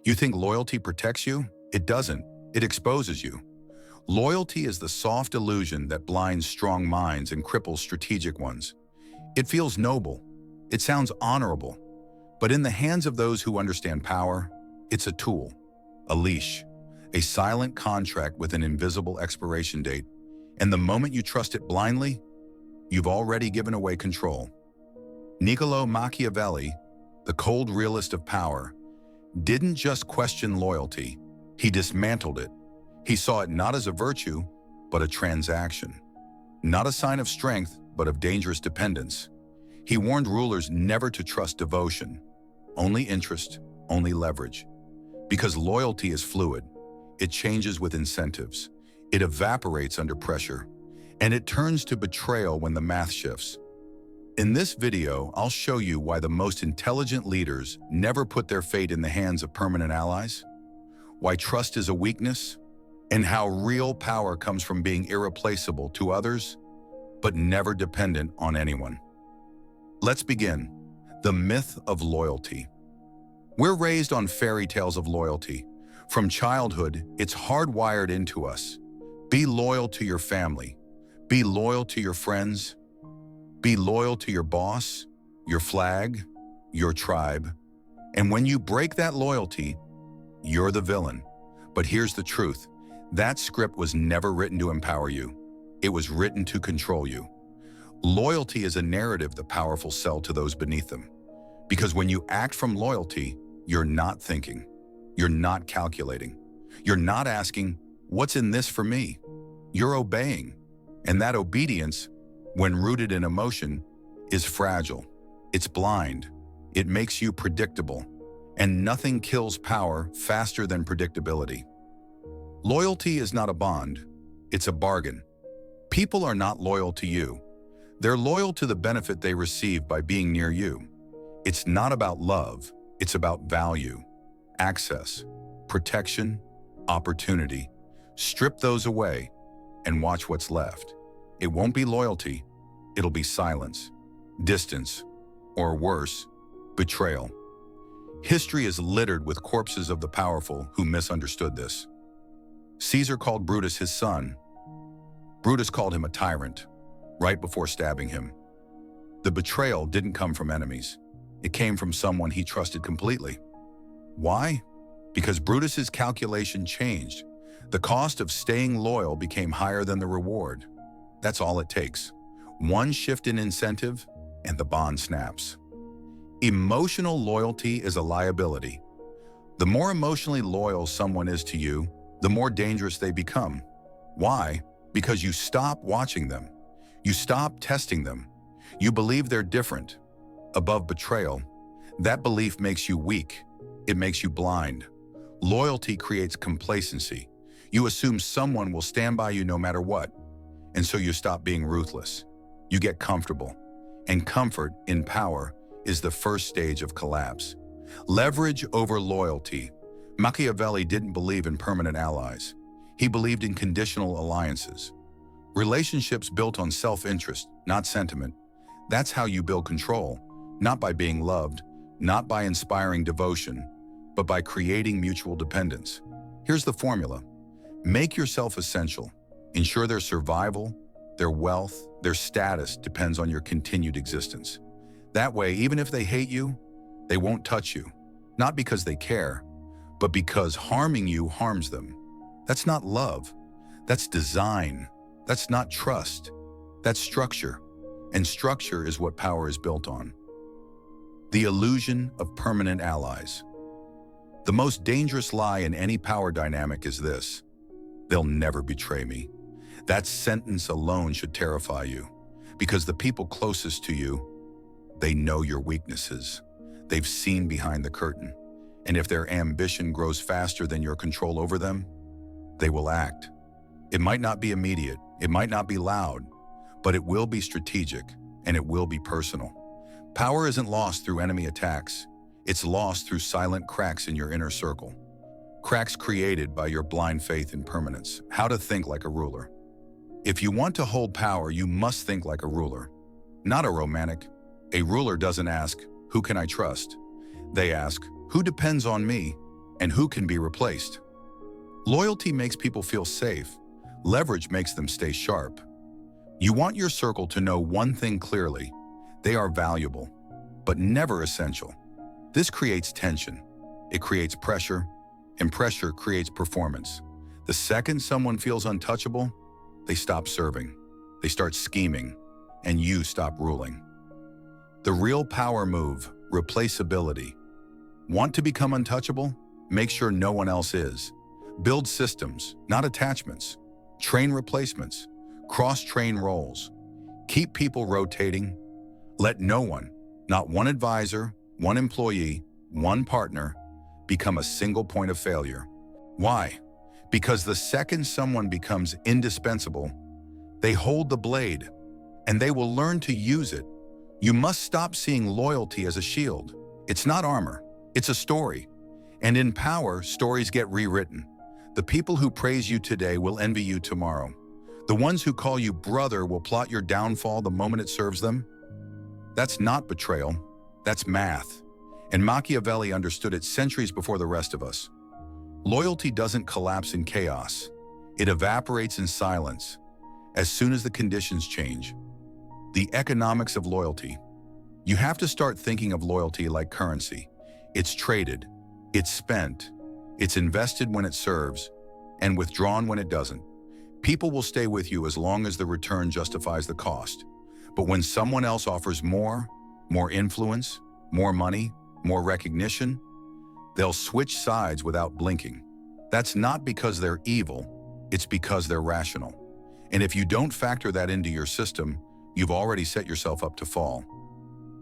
You think loyalty protects you? It doesn't. It exposes you. Loyalty is the soft illusion that blinds strong minds and cripples strategic ones. It feels noble. It sounds honorable. But in the hands of those who understand power, it's a tool, a leash, a silent contract with an invisible expiration date. And the moment you trust it blindly, you've already given away control. Niccolo Machiavelli, the cold realist of power, didn't just question loyalty, he dismantled it. He saw it not as a virtue, but a transaction. Not a sign of strength, but of dangerous dependence. He warned rulers never to trust devotion, only interest, only leverage. Because loyalty is fluid, it changes with incentives, it evaporates under pressure, and it turns to betrayal when the math shifts. In this video, I'll show you why the most intelligent leaders never put their fate in the hands of permanent allies, why trust is a weakness, and how real power comes from being irreplaceable to others, but never dependent on anyone. Let's begin. The myth of loyalty. We're raised on fairy tales of loyalty. From childhood, it's hardwired into us. Be loyal to your family. Be loyal to your friends. Be loyal to your boss, your flag, your tribe. And when you break that loyalty, you're the villain. But here's the truth. That script was never written to empower you. It was written to control you. Loyalty is a narrative the powerful sell to those beneath them. Because when you act from loyalty, you're not thinking. You're not calculating. You're not asking, what's in this for me? You're obeying. And that obedience, when rooted in emotion, is fragile. It's blind. It makes you predictable. And nothing kills power faster than predictability. Loyalty is not a bond. It's a bargain. People are not loyal to you. They're loyal to the benefit they receive by being near you. It's not about love. It's about value, access, protection, opportunity. Strip those away and watch what's left. It won't be loyalty. It'll be silence, distance, or worse, betrayal. History is littered with corpses of the powerful who misunderstood this. Caesar called Brutus his son. Brutus called him a tyrant, right before stabbing him. The betrayal didn't come from enemies. It came from someone he trusted completely. Why? Because Brutus's calculation changed. The cost of staying loyal became higher than the reward. That's all it takes. One shift in incentive, and the bond snaps. Emotional loyalty is a liability. The more emotionally loyal someone is to you, the more dangerous they become. Why? Because you stop watching them. You stop testing them. You believe they're different. Above betrayal, that belief makes you weak. It makes you blind. Loyalty creates complacency. You assume someone will stand by you no matter what. And so you stop being ruthless. You get comfortable. And comfort in power is the first stage of collapse. Leverage over loyalty. Machiavelli didn't believe in permanent allies. He believed in conditional alliances. Relationships built on self-interest, not sentiment. That's how you build control, not by being loved, not by inspiring devotion, but by creating mutual dependence. Here's the formula. Make yourself essential. Ensure their survival, their wealth, their status depends on your continued existence. That way, even if they hate you, they won't touch you. Not because they care, but because harming you harms them. That's not love. That's design. That's not trust. That's structure. And structure is what power is built on. The illusion of permanent allies. The most dangerous lie in any power dynamic is this: they'll never betray me. That sentence alone should terrify you, because the people closest to you, they know your weaknesses. They've seen behind the curtain. And if their ambition grows faster than your control over them, they will act. It might not be immediate, it might not be loud, but it will be strategic, and it will be personal. Power isn't lost through enemy attacks. It's lost through silent cracks in your inner circle. Cracks created by your blind faith in permanence. How to think like a ruler. If you want to hold power, you must think like a ruler, not a romantic. A ruler doesn't ask, who can I trust? They ask, who depends on me? and who can be replaced. Loyalty makes people feel safe. Leverage makes them stay sharp. You want your circle to know one thing clearly: they are valuable, but never essential. This creates tension. It creates pressure, and pressure creates performance. The second someone feels untouchable, they stop serving, they start scheming, and you stop ruling. The real power move: replaceability. Want to become untouchable? Make sure no one else is. Build systems, not attachments. Train replacements. Cross-train roles. Keep people rotating. Let no one, not one advisor, one employee, one partner, become a single point of failure. Why? Because the second someone becomes indispensable, they hold the blade, and they will learn to use it. You must stop seeing loyalty as a shield. It's not armor, it's a story. And in power, stories get rewritten. The people who praise you today will envy you tomorrow. The ones who call you brother will plot your downfall the moment it serves them. That's not betrayal, that's math. And Machiavelli understood it centuries before the rest of us. Loyalty doesn't collapse in chaos. It evaporates in silence, as soon as the conditions change. The economics of loyalty. You have to start thinking of loyalty like currency. It's traded, it's spent, it's invested when it serves, and withdrawn when it doesn't. People will stay with you as long as the return justifies the cost. But when someone else offers more influence, more money, more recognition, they'll switch sides without blinking. That's not because they're evil, it's because they're rational. And if you don't factor that into your system, you've already set yourself up to fall.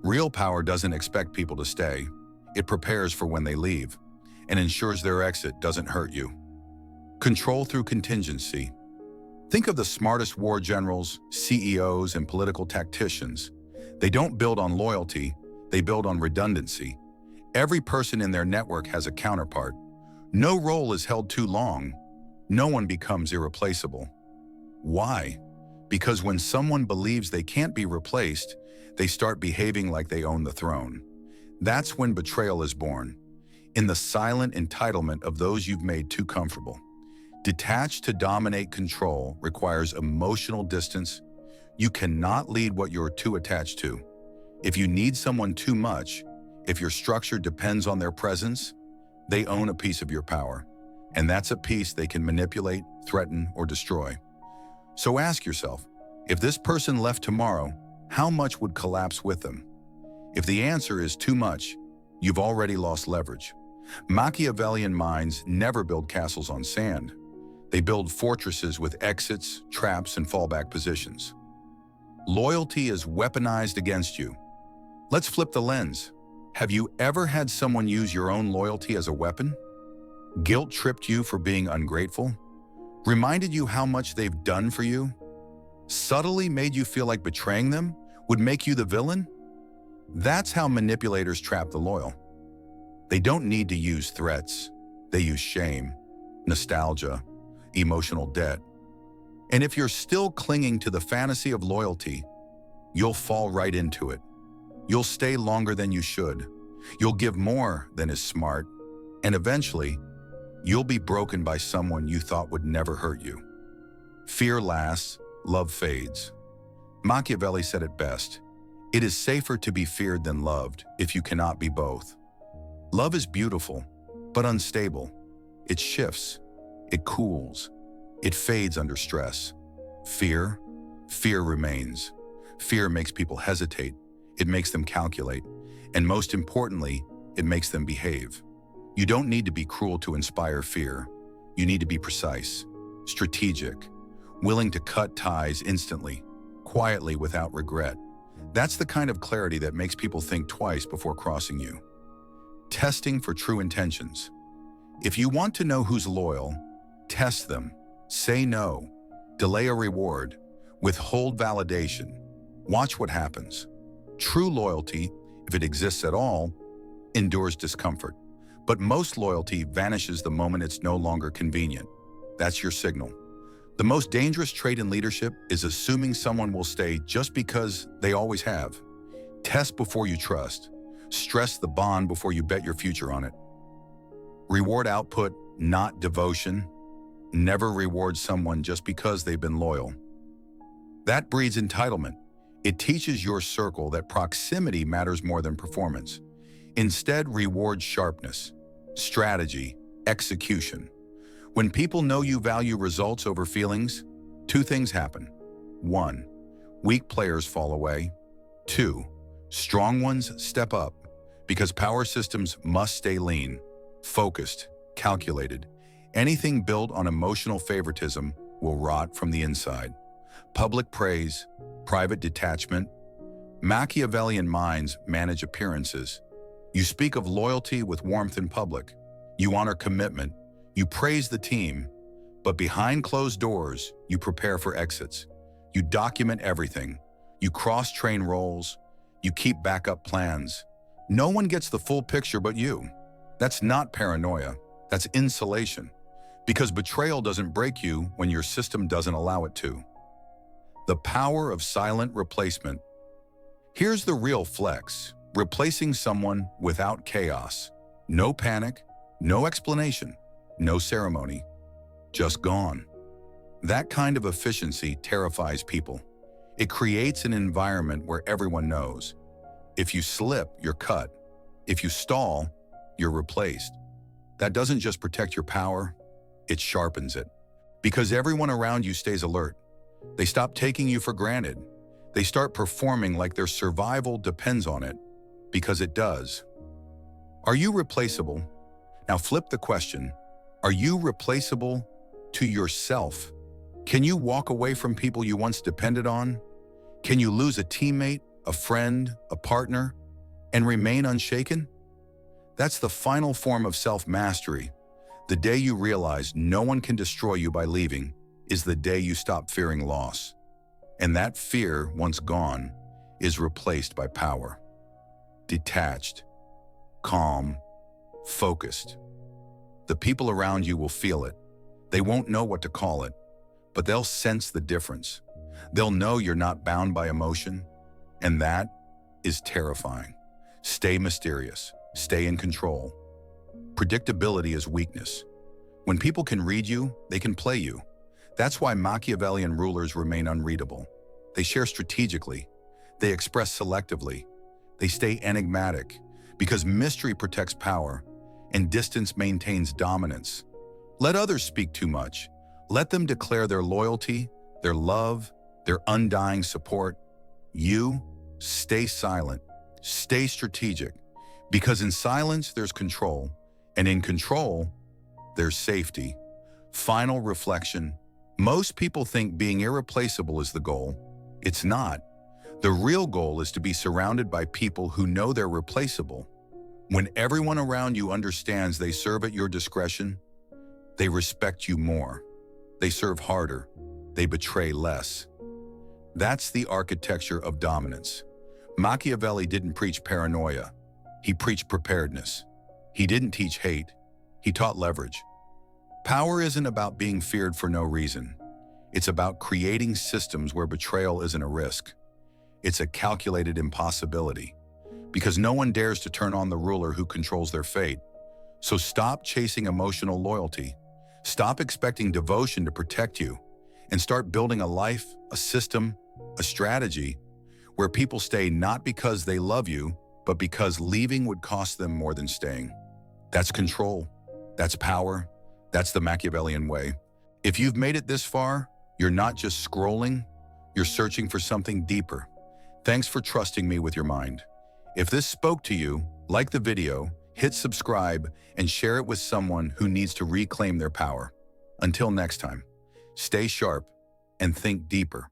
Real power doesn't expect people to stay. It prepares for when they leave and ensures their exit doesn't hurt you. Control through contingency. Think of the smartest war generals, CEOs, and political tacticians. They don't build on loyalty, they build on redundancy. Every person in their network has a counterpart. No role is held too long. No one becomes irreplaceable. Why? Because when someone believes they can't be replaced, they start behaving like they own the throne. That's when betrayal is born, in the silent entitlement of those you've made too comfortable. Detach to dominate. Control requires emotional distance. You cannot lead what you're too attached to. If you need someone too much, if your structure depends on their presence, they own a piece of your power, and that's a piece they can manipulate, threaten, or destroy. So ask yourself, if this person left tomorrow, how much would collapse with them? If the answer is too much, you've already lost leverage. Machiavellian minds never build castles on sand. They build fortresses with exits, traps, and fallback positions. Loyalty is weaponized against you. Let's flip the lens. Have you ever had someone use your own loyalty as a weapon? Guilt tripped you for being ungrateful? Reminded you how much they've done for you? Subtly made you feel like betraying them would make you the villain? That's how manipulators trap the loyal. They don't need to use threats. They use shame, nostalgia, emotional debt. And if you're still clinging to the fantasy of loyalty, you'll fall right into it. You'll stay longer than you should. You'll give more than is smart. And eventually, you'll be broken by someone you thought would never hurt you. Fear lasts, love fades. Machiavelli said it best. It is safer to be feared than loved if you cannot be both. Love is beautiful, but unstable. It shifts, it cools, it fades under stress. Fear remains. Fear makes people hesitate. It makes them calculate. And most importantly, it makes them behave. You don't need to be cruel to inspire fear. You need to be precise, strategic, willing to cut ties instantly, quietly without regret. That's the kind of clarity that makes people think twice before crossing you. Testing for true intentions. If you want to know who's loyal, test them. Say no. Delay a reward. Withhold validation. Watch what happens. True loyalty, if it exists at all, endures discomfort. But most loyalty vanishes the moment it's no longer convenient. That's your signal. The most dangerous trait in leadership is assuming someone will stay just because they always have. Test before you trust. Stress the bond before you bet your future on it. Reward output, not devotion. Never reward someone just because they've been loyal. That breeds entitlement. It teaches your circle that proximity matters more than performance. Instead, reward sharpness, strategy, execution. When people know you value results over feelings, two things happen. 1. Weak players fall away. 2. Strong ones step up, because power systems must stay lean, focused, calculated. Anything built on emotional favoritism will rot from the inside. Public praise, private detachment. Machiavellian minds manage appearances. You speak of loyalty with warmth in public. You honor commitment. You praise the team. But behind closed doors, you prepare for exits. You document everything. You cross-train roles. You keep backup plans. No one gets the full picture but you. That's not paranoia. That's insulation. Because betrayal doesn't break you when your system doesn't allow it to. The power of silent replacement. Here's the real flex. Replacing someone without chaos. No panic, no explanation, no ceremony. Just gone. That kind of efficiency terrifies people. It creates an environment where everyone knows. If you slip, you're cut. If you stall, you're replaced. That doesn't just protect your power, it sharpens it. Because everyone around you stays alert. They stop taking you for granted. They start performing like their survival depends on it, because it does. Are you replaceable? Now flip the question. Are you replaceable to yourself? Can you walk away from people you once depended on? Can you lose a teammate, a friend, a partner, and remain unshaken? That's the final form of self-mastery. The day you realize no one can destroy you by leaving is the day you stop fearing loss. And that fear, once gone, is replaced by power. Detached, calm, focused. The people around you will feel it. They won't know what to call it, but they'll sense the difference. They'll know you're not bound by emotion, and that is terrifying. Stay mysterious. Stay in control. Predictability is weakness. When people can read you, they can play you. That's why Machiavellian rulers remain unreadable. They share strategically. They express selectively. They stay enigmatic, because mystery protects power and distance maintains dominance. Let others speak too much. Let them declare their loyalty, their love, their undying support. You stay silent, stay strategic, because in silence there's control, and in control there's safety. Final reflection. Most people think being irreplaceable is the goal. It's not. The real goal is to be surrounded by people who know they're replaceable. When everyone around you understands they serve at your discretion, they respect you more. They serve harder. They betray less. That's the architecture of dominance. Machiavelli didn't preach paranoia. He preached preparedness. He didn't teach hate. He taught leverage. Power isn't about being feared for no reason. It's about creating systems where betrayal isn't a risk. It's a calculated impossibility, because no one dares to turn on the ruler who controls their fate. So stop chasing emotional loyalty. Stop expecting devotion to protect you, and start building a life, a system, a strategy where people stay not because they love you, but because leaving would cost them more than staying. That's control. That's power. That's the Machiavellian way. If you've made it this far, you're not just scrolling, you're searching for something deeper. Thanks for trusting me with your mind. If this spoke to you, like the video, hit subscribe, and share it with someone who needs to reclaim their power. Until next time, stay sharp and think deeper.